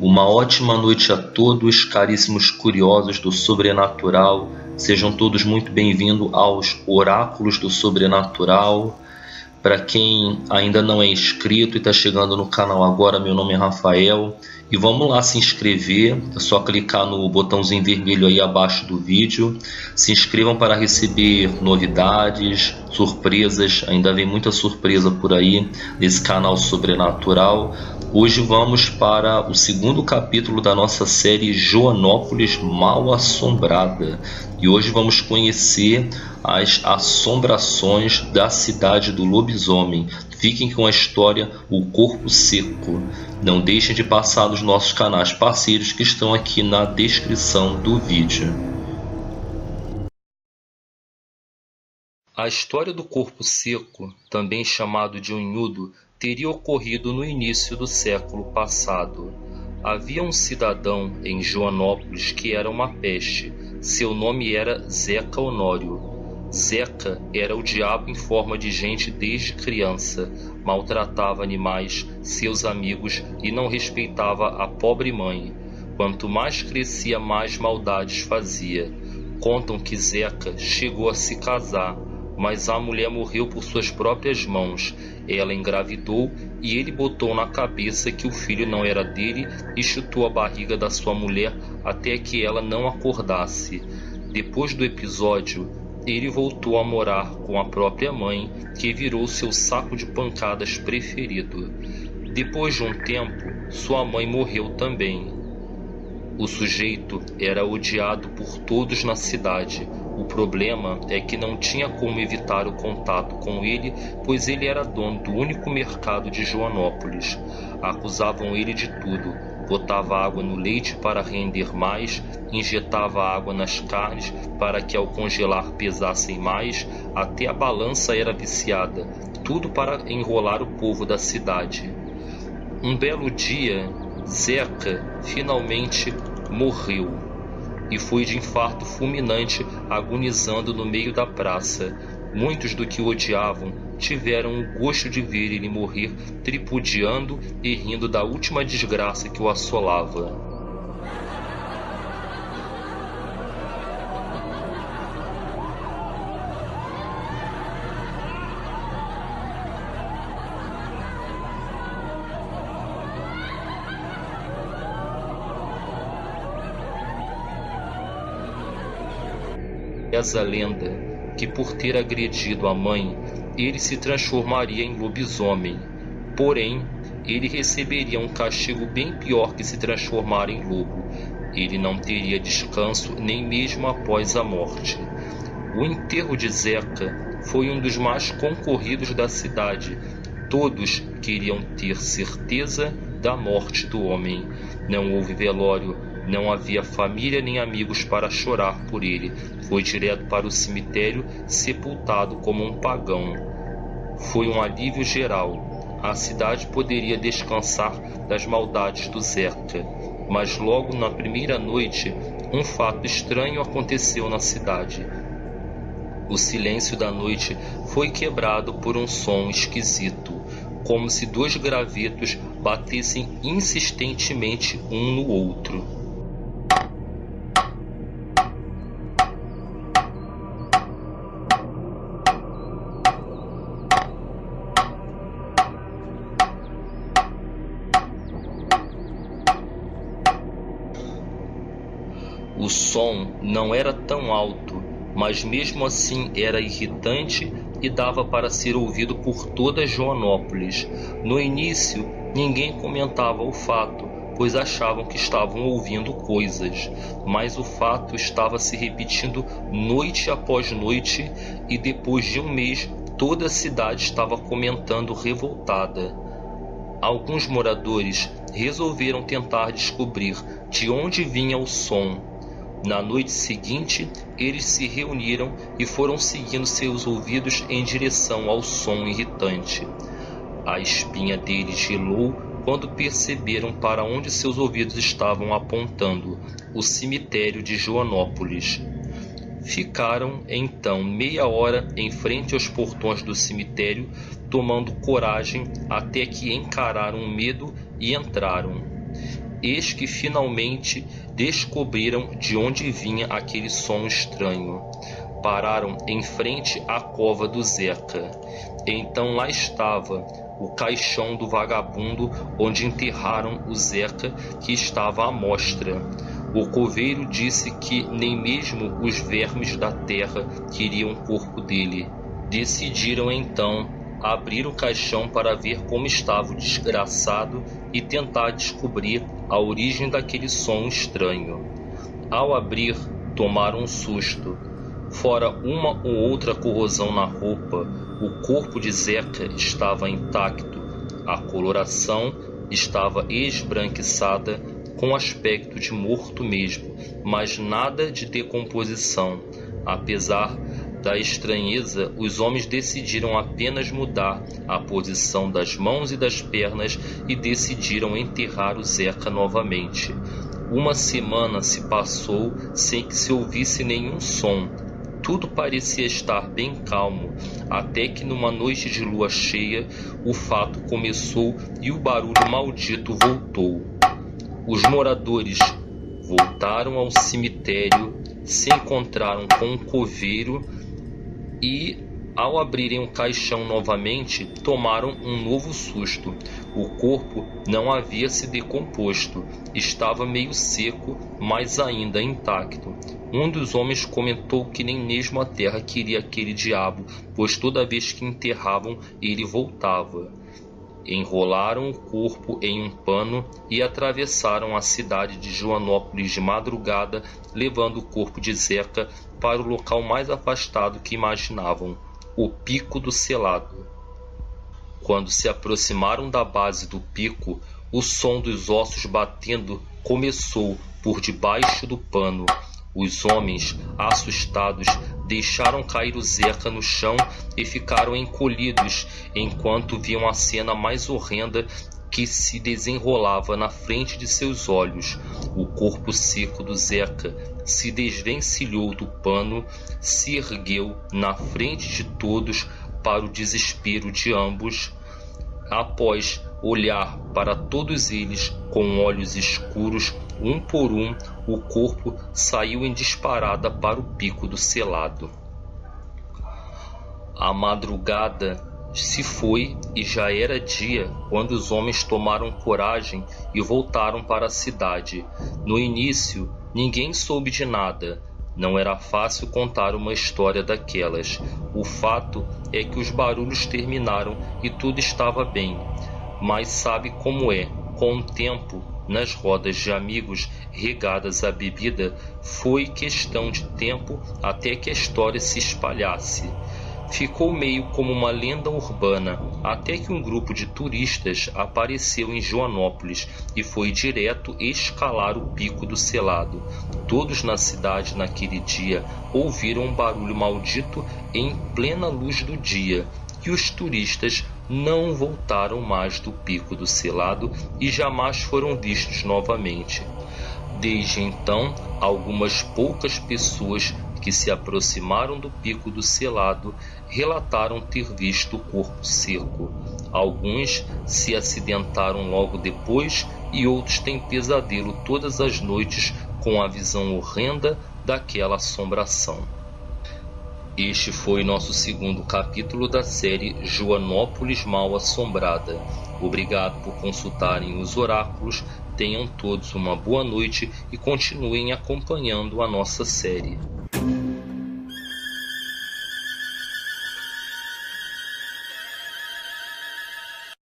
Uma ótima noite a todos, caríssimos curiosos do sobrenatural. Sejam todos muito bem-vindos aos Oráculos do Sobrenatural. Para quem ainda não é inscrito e está chegando no canal agora, meu nome é Rafael. E vamos lá se inscrever, é só clicar no botãozinho vermelho aí abaixo do vídeo. Se inscrevam para receber novidades, surpresas, ainda vem muita surpresa por aí nesse canal sobrenatural. Hoje vamos para o segundo capítulo da nossa série Joanópolis Mal Assombrada. E hoje vamos conhecer as assombrações da cidade do lobisomem. Fiquem com a história O Corpo Seco. Não deixem de passar nos nossos canais parceiros que estão aqui na descrição do vídeo. A história do Corpo Seco, também chamado de Unhudo, teria ocorrido no início do século passado. Havia um cidadão em Joanópolis que era uma peste. Seu nome era Zeca Honório. Zeca era o diabo em forma de gente desde criança, maltratava animais, seus amigos e não respeitava a pobre mãe. Quanto mais crescia, mais maldades fazia. Contam que Zeca chegou a se casar, mas a mulher morreu por suas próprias mãos. Ela engravidou e ele botou na cabeça que o filho não era dele e chutou a barriga da sua mulher até que ela não acordasse. Depois do episódio, ele voltou a morar com a própria mãe, que virou seu saco de pancadas preferido. Depois de um tempo, sua mãe morreu também. O sujeito era odiado por todos na cidade. O problema é que não tinha como evitar o contato com ele, pois ele era dono do único mercado de Joanópolis. Acusavam ele de tudo. Botava água no leite para render mais, injetava água nas carnes para que ao congelar pesassem mais, até a balança era viciada, tudo para enrolar o povo da cidade. Um belo dia, Zeca finalmente morreu e foi de infarto fulminante, agonizando no meio da praça. Muitos do que o odiavam tiveram o gosto de ver ele morrer tripudiando e rindo da última desgraça que o assolava. Reza a lenda que por ter agredido a mãe, ele se transformaria em lobisomem. Porém, ele receberia um castigo bem pior que se transformar em lobo. Ele não teria descanso nem mesmo após a morte. O enterro de Zeca foi um dos mais concorridos da cidade. Todos queriam ter certeza da morte do homem. Não houve velório, não havia família nem amigos para chorar por ele. Foi direto para o cemitério, sepultado como um pagão. Foi um alívio geral. A cidade poderia descansar das maldades do Zeca. Mas logo na primeira noite, um fato estranho aconteceu na cidade. O silêncio da noite foi quebrado por um som esquisito, como se dois gravetos batessem insistentemente um no outro. O som não era tão alto, mas mesmo assim era irritante e dava para ser ouvido por toda Joanópolis. No início, ninguém comentava o fato, pois achavam que estavam ouvindo coisas, mas o fato estava se repetindo noite após noite e depois de um mês toda a cidade estava comentando revoltada. Alguns moradores resolveram tentar descobrir de onde vinha o som. Na noite seguinte, eles se reuniram e foram seguindo seus ouvidos em direção ao som irritante. A espinha deles gelou quando perceberam para onde seus ouvidos estavam apontando: o cemitério de Joanópolis. Ficaram então meia hora em frente aos portões do cemitério, tomando coragem até que encararam o medo e entraram. eis que finalmente descobriram de onde vinha aquele som estranho. Pararam em frente à cova do Zeca. Então lá estava o caixão do vagabundo onde enterraram o Zeca, que estava à mostra. O coveiro disse que nem mesmo os vermes da terra queriam o corpo dele. Decidiram então abrir o caixão para ver como estava o desgraçado e tentar descobrir a origem daquele som estranho. Ao abrir, tomaram um susto. Fora uma ou outra corrosão na roupa, o corpo de Zeca estava intacto. A coloração estava esbranquiçada, com aspecto de morto mesmo, mas nada de decomposição. Apesar da estranheza, os homens decidiram apenas mudar a posição das mãos e das pernas e decidiram enterrar o Zeca novamente. Uma semana se passou sem que se ouvisse nenhum som. Tudo parecia estar bem calmo, até que numa noite de lua cheia, o fato começou e o barulho maldito voltou. Os moradores voltaram ao cemitério, se encontraram com um coveiro e, ao abrirem o caixão novamente, tomaram um novo susto. O corpo não havia se decomposto, estava meio seco, mas ainda intacto. Um dos homens comentou que nem mesmo a terra queria aquele diabo, pois toda vez que enterravam, ele voltava. Enrolaram o corpo em um pano e atravessaram a cidade de Joanópolis de madrugada, levando o corpo de Zeca para o local mais afastado que imaginavam, o Pico do Selado. Quando se aproximaram da base do pico, o som dos ossos batendo começou por debaixo do pano. Os homens, assustados, deixaram cair o Zeca no chão e ficaram encolhidos enquanto viam a cena mais horrenda que se desenrolava na frente de seus olhos. O corpo seco do Zeca se desvencilhou do pano, se ergueu na frente de todos para o desespero de ambos. Após olhar para todos eles com olhos escuros, um por um, o corpo saiu em disparada para o Pico do Selado. A madrugada se foi e já era dia quando os homens tomaram coragem e voltaram para a cidade. No início, ninguém soube de nada. Não era fácil contar uma história daquelas. O fato é que os barulhos terminaram e tudo estava bem. Mas sabe como é? Com o tempo, nas rodas de amigos regadas à bebida, foi questão de tempo até que a história se espalhasse. Ficou meio como uma lenda urbana, até que um grupo de turistas apareceu em Joanópolis e foi direto escalar o Pico do Selado. Todos na cidade naquele dia ouviram um barulho maldito em plena luz do dia, e os turistas não voltaram mais do Pico do Selado e jamais foram vistos novamente. Desde então, algumas poucas pessoas que se aproximaram do Pico do Selado relataram ter visto o corpo seco. Alguns se acidentaram logo depois e outros têm pesadelo todas as noites com a visão horrenda daquela assombração. Este foi nosso segundo capítulo da série Joanópolis Mal Assombrada. Obrigado por consultarem os oráculos. Tenham todos uma boa noite e continuem acompanhando a nossa série.